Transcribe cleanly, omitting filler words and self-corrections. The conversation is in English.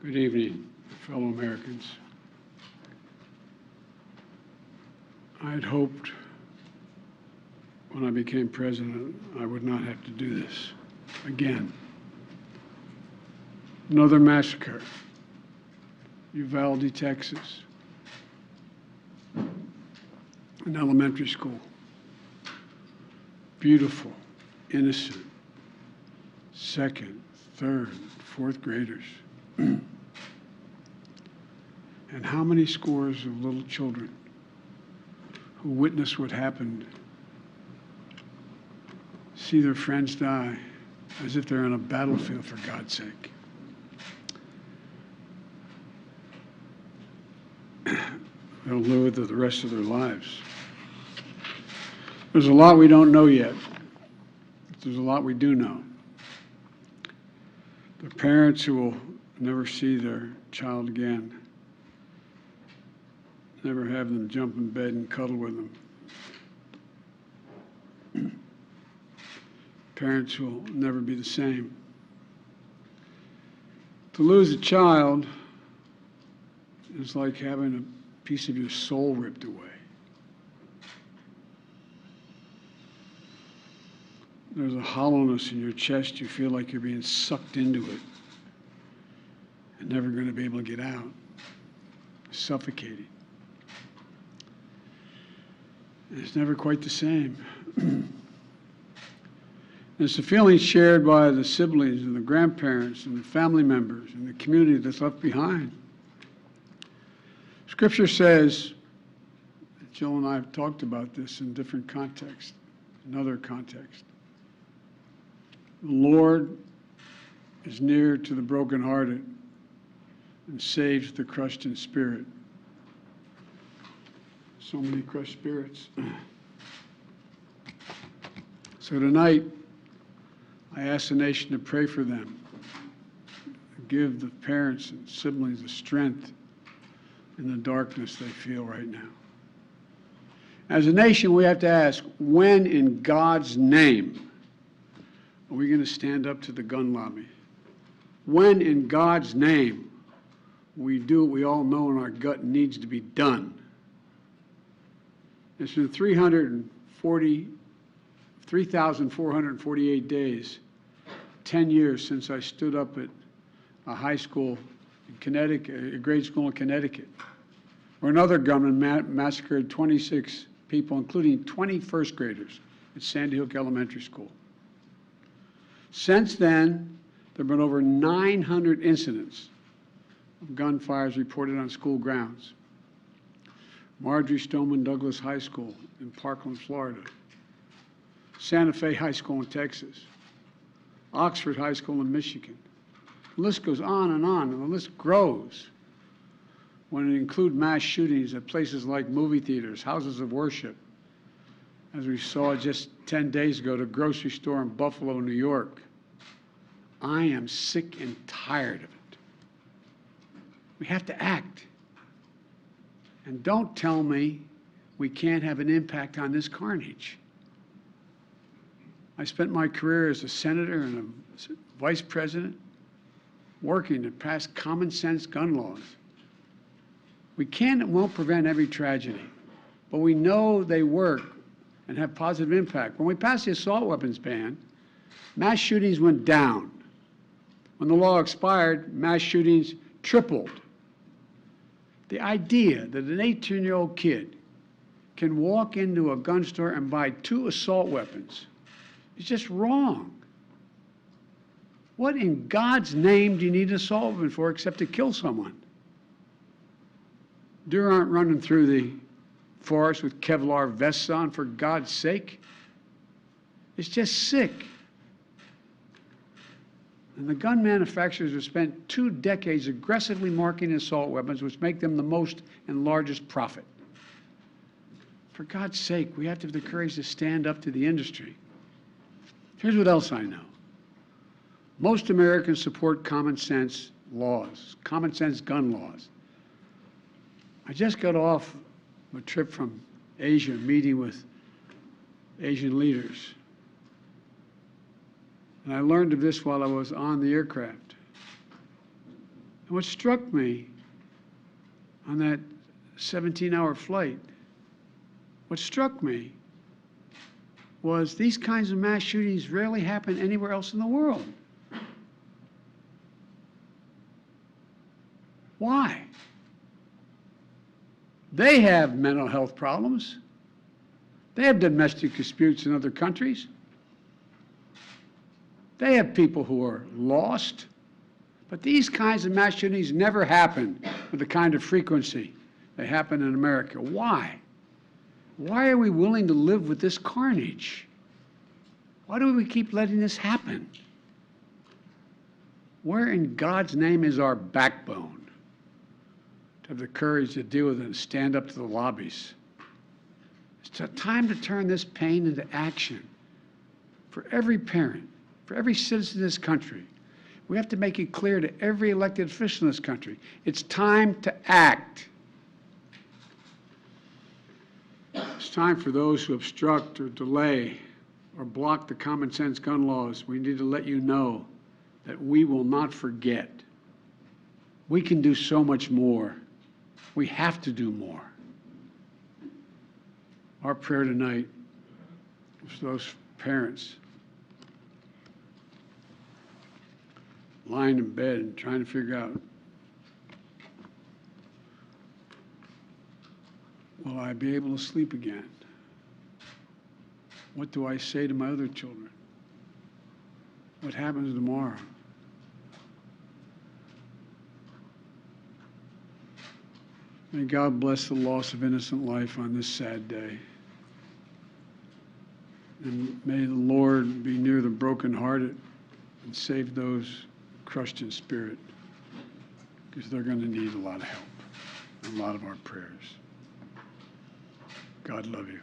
Good evening, fellow Americans. I had hoped when I became president I would not have to do this again. Another massacre, Uvalde, Texas, an elementary school. Beautiful, innocent, second, third, fourth graders. And how many scores of little children who witness what happened see their friends die as if they're on a battlefield, for God's sake. They'll live with it the rest of their lives. There's a lot we don't know yet. There's a lot we do know. The parents who will never see their child again, never have them jump in bed and cuddle with them. Parents who will never be the same. To lose a child is like having a piece of your soul ripped away. There's a hollowness in your chest. You feel like you're being sucked into it and never going to be able to get out. Suffocating. And it's never quite the same. It's the feeling shared by the siblings and the grandparents and the family members and the community that's left behind. Scripture says, Jill and I have talked about this in different contexts, in other contexts. The Lord is near to the brokenhearted and saves the crushed in spirit. So many crushed spirits. So tonight, I ask the nation to pray for them, give the parents and siblings the strength in the darkness they feel right now. As a nation, we have to ask, when in God's name are we going to stand up to the gun lobby? When in God's name we do what we all know in our gut needs to be done? It's been 3,448 days, 10 years since I stood up at a high school in Connecticut, a grade school in Connecticut, where another gunman massacred 26 people, including 20 first graders at Sandy Hook Elementary School. Since then, there have been over 900 incidents of gunfires reported on school grounds. Marjorie Stoneman Douglas High School in Parkland, Florida. Santa Fe High School in Texas. Oxford High School in Michigan. The list goes on, and the list grows when it includes mass shootings at places like movie theaters, houses of worship, as we saw just 10 days ago, the grocery store in Buffalo, New York. I am sick and tired of it. We have to act. And don't tell me we can't have an impact on this carnage. I spent my career as a senator and a vice president working to pass common sense gun laws. We can and won't prevent every tragedy, but we know they work and have positive impact. When we passed the assault weapons ban, mass shootings went down. When the law expired, mass shootings tripled. The idea that an 18-year-old kid can walk into a gun store and buy 2 assault weapons is just wrong. What in God's name do you need an assault weapon for except to kill someone? Deer aren't running through the forest with Kevlar vests on, for God's sake. It's just sick. And the gun manufacturers have spent 2 decades aggressively marketing assault weapons, which make them the most and largest profit. For God's sake, we have to have the courage to stand up to the industry. Here's what else I know. Most Americans support common sense laws, common sense gun laws. I just got off a trip from Asia, meeting with Asian leaders. And I learned of this while I was on the aircraft. And what struck me on that 17-hour flight, what struck me was these kinds of mass shootings rarely happen anywhere else in the world. Why? They have mental health problems. They have domestic disputes in other countries. They have people who are lost. But these kinds of mass shootings never happen with the kind of frequency they happen in America. Why? Why are we willing to live with this carnage? Why do we keep letting this happen? Where in God's name is our backbone to have the courage to deal with it and stand up to the lobbies? It's a time to turn this pain into action for every parent, for every citizen of this country. We have to make it clear to every elected official in this country, it's time to act. It's time for those who obstruct or delay or block the common sense gun laws. We need to let you know that we will not forget. We can do so much more. We have to do more. Our prayer tonight is for those parents lying in bed and trying to figure out, will I be able to sleep again? What do I say to my other children? What happens tomorrow? May God bless the loss of innocent life on this sad day. And may the Lord be near the brokenhearted and save those crushed in spirit, because they're going to need a lot of help and a lot of our prayers. God love you.